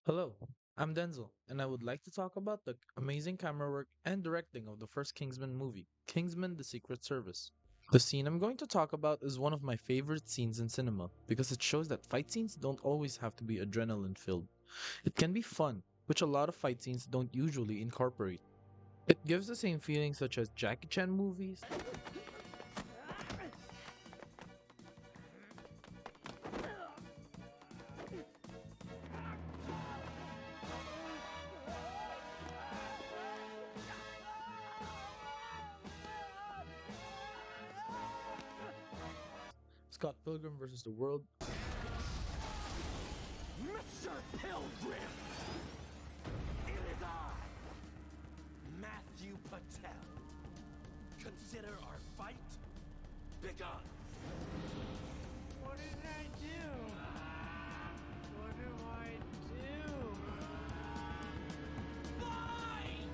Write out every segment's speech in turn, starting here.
Hello, I'm Denzel, and I would like to talk about the amazing camera work and directing of the first Kingsman movie, Kingsman: The Secret Service. The scene I'm going to talk about is one of my favorite scenes in cinema because it shows that fight scenes don't always have to be adrenaline filled. It can be fun, which a lot of fight scenes don't usually incorporate. It gives the same feeling such as Jackie Chan movies, Scott Pilgrim vs. the World, Mr. Pilgrim! It is I, Matthew Patel. Consider our fight begun. What did I do? What do I do? Fight!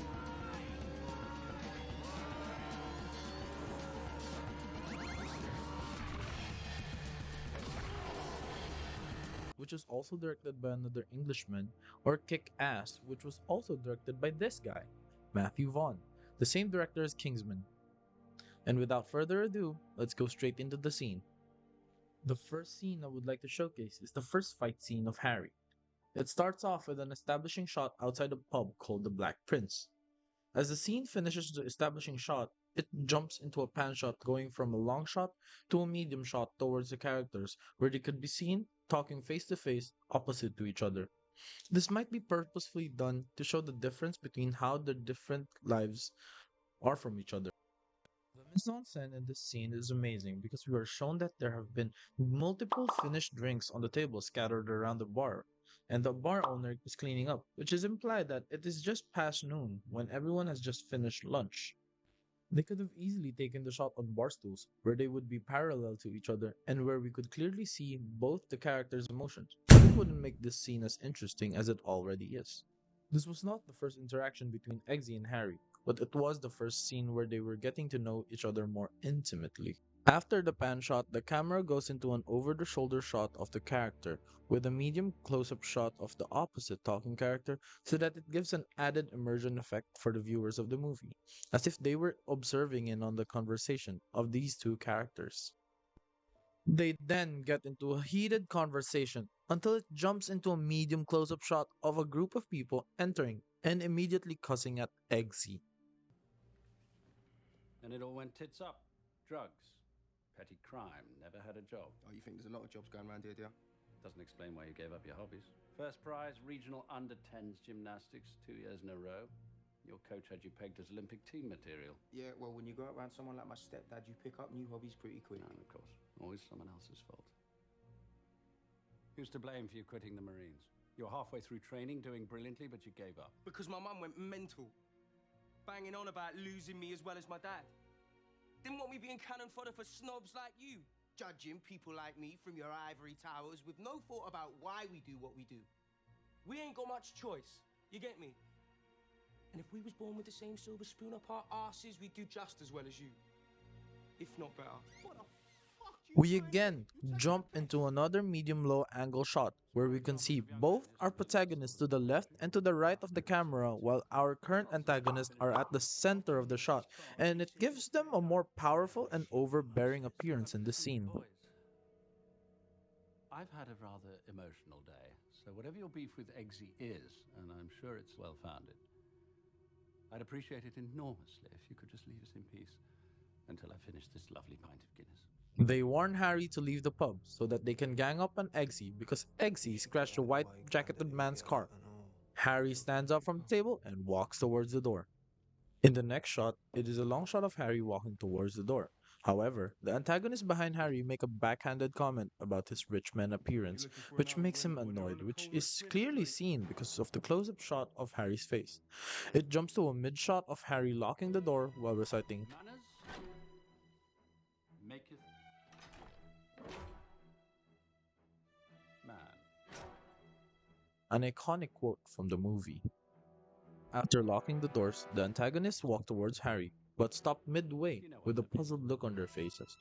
which was also directed by another Englishman, or Kick Ass, which was also directed by this guy, Matthew Vaughn, the same director as Kingsman. And without further ado, let's go straight into the scene. The first scene I would like to showcase is the first fight scene of Harry. It starts off with an establishing shot outside a pub called the Black Prince. As the scene finishes the establishing shot, it jumps into a pan shot going from a long shot to a medium shot towards the characters, where they could be seen talking face to face opposite to each other. This might be purposefully done to show the difference between how their different lives are from each other. The mise-en-scène in this scene is amazing because we are shown that there have been multiple finished drinks on the table scattered around the bar, and the bar owner is cleaning up, which is implied that it is just past noon when everyone has just finished lunch. They could have easily taken the shot on bar stools, where they would be parallel to each other and where we could clearly see both the characters' emotions, but it wouldn't make this scene as interesting as it already is. This was not the first interaction between Eggsy and Harry, but it was the first scene where they were getting to know each other more intimately. After the pan shot, the camera goes into an over the shoulder shot of the character, with a medium close up shot of the opposite talking character, so that it gives an added immersion effect for the viewers of the movie, as if they were observing in on the conversation of these two characters. They then get into a heated conversation until it jumps into a medium close up shot of a group of people entering and immediately cussing at Eggsy. And it all went tits up. Drugs, petty crime, never had a job. Oh, you think there's a lot of jobs going around here, do you? Doesn't explain why you gave up your hobbies. First prize, regional under 10s gymnastics, 2 years in a row. Your coach had you pegged as Olympic team material. Yeah, well, when you go around someone like my stepdad, you pick up new hobbies pretty quick. And of course, always someone else's fault. Who's to blame for you quitting the Marines? You were halfway through training, doing brilliantly, but you gave up. Because my mum went mental, banging on about losing me as well as my dad. Didn't want me being cannon fodder for snobs like you, judging people like me from your ivory towers with no thought about why we do what we do. We ain't got much choice, you get me? And if we was born with the same silver spoon up our asses, we'd do just as well as you. If not better. What the fuck you We trying to do? again jump into another medium low angle shot where we can see both our protagonists to the left and to the right of the camera while our current antagonists are at the center of the shot, and it gives them a more powerful and overbearing appearance in the scene. I've had a rather emotional day, so whatever your beef with Eggsy is, and I'm sure it's well founded, I'd appreciate it enormously if you could just leave us in peace until I finish this lovely pint of Guinness. They warn Harry to leave the pub so that they can gang up on Eggsy because Eggsy scratched a white jacketed man's car. Harry stands up from the table and walks towards the door. In the next shot, it is a long shot of Harry walking towards the door. However, the antagonists behind Harry make a backhanded comment about his rich man appearance, which makes him annoyed, which is clearly seen because of the close up shot of Harry's face. It jumps to a mid shot of Harry locking the door while reciting, Manners maketh man. an iconic quote from the movie. After locking the doors, the antagonists walk towards Harry, but stop midway with a puzzled look on their faces.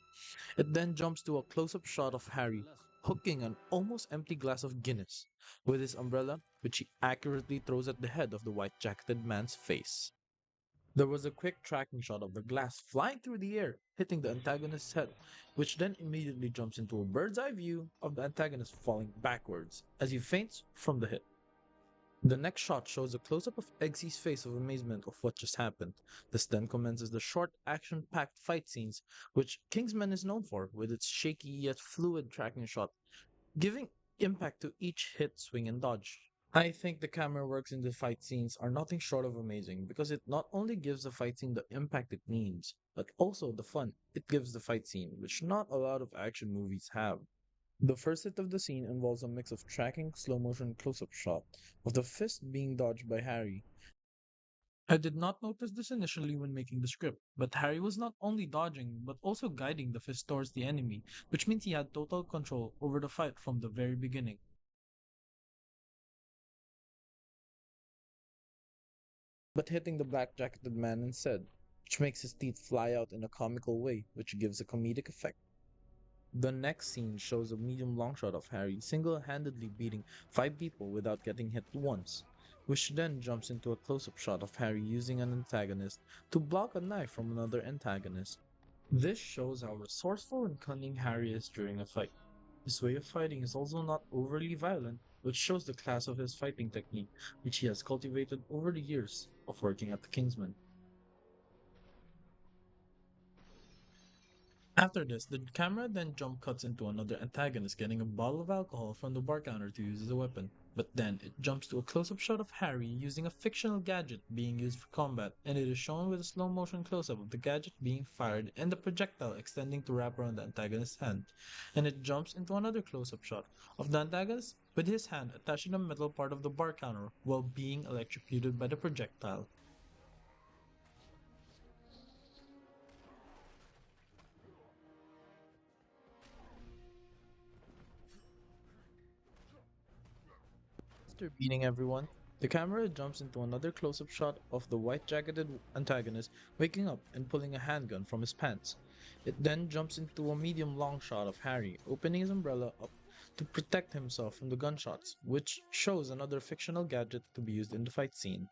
It then jumps to a close up shot of Harry hooking an almost empty glass of Guinness with his umbrella, which he accurately throws at the head of the white jacketed man's face. There was a quick tracking shot of the glass flying through the air, hitting the antagonist's head, which then immediately jumps into a bird's eye view of the antagonist falling backwards as he faints from the hit. The next shot shows a close up of Eggsy's face of amazement of what just happened. This then commences the short, action packed fight scenes, which Kingsman is known for, with its shaky yet fluid tracking shot, giving impact to each hit, swing, and dodge. I think the camera works in the fight scenes are nothing short of amazing because it not only gives the fight scene the impact it needs, but also the fun it gives the fight scene, which not a lot of action movies have. The first hit of the scene involves a mix of tracking, slow motion, close up shot of the fist being dodged by Harry. I did not notice this initially when making the script, but Harry was not only dodging, but also guiding the fist towards the enemy, which means he had total control over the fight from the very beginning. But hitting the black jacketed man instead, which makes his teeth fly out in a comical way, which gives a comedic effect. The next scene shows a medium long shot of Harry single handedly beating five people without getting hit once, which then jumps into a close up shot of Harry using an antagonist to block a knife from another antagonist. This shows how resourceful and cunning Harry is during a fight. His way of fighting is also not overly violent, which shows the class of his fighting technique, which he has cultivated over the years of working at the Kingsman. After this, the camera then jump cuts into another antagonist getting a bottle of alcohol from the bar counter to use as a weapon. But then it jumps to a close up shot of Harry using a fictional gadget being used for combat, and it is shown with a slow motion close up of the gadget being fired and the projectile extending to wrap around the antagonist's hand. And it jumps into another close up shot of the antagonist with his hand attached to the metal part of the bar counter while being electrocuted by the projectile. After beating everyone, the camera jumps into another close up shot of the white jacketed antagonist waking up and pulling a handgun from his pants. It then jumps into a medium long shot of Harry opening his umbrella up to protect himself from the gunshots, which shows another fictional gadget to be used in the fight scene.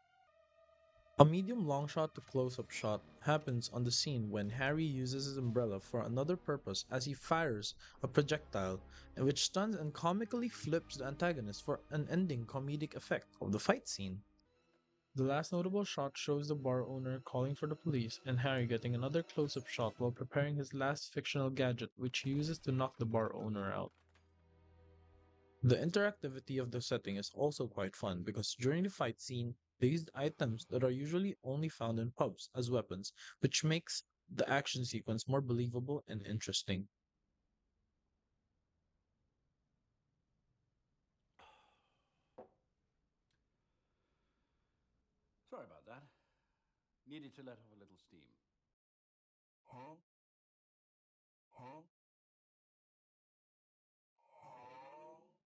A medium long shot to close up shot happens on the scene when Harry uses his umbrella for another purpose as he fires a projectile, which stuns and comically flips the antagonist for an ending comedic effect of the fight scene. The last notable shot shows the bar owner calling for the police and Harry getting another close up shot while preparing his last fictional gadget, which he uses to knock the bar owner out. The interactivity of the setting is also quite fun because during the fight scene, they used items that are usually only found in pubs as weapons, which makes the action sequence more believable and interesting. Sorry about that. Needed to let off a little steam.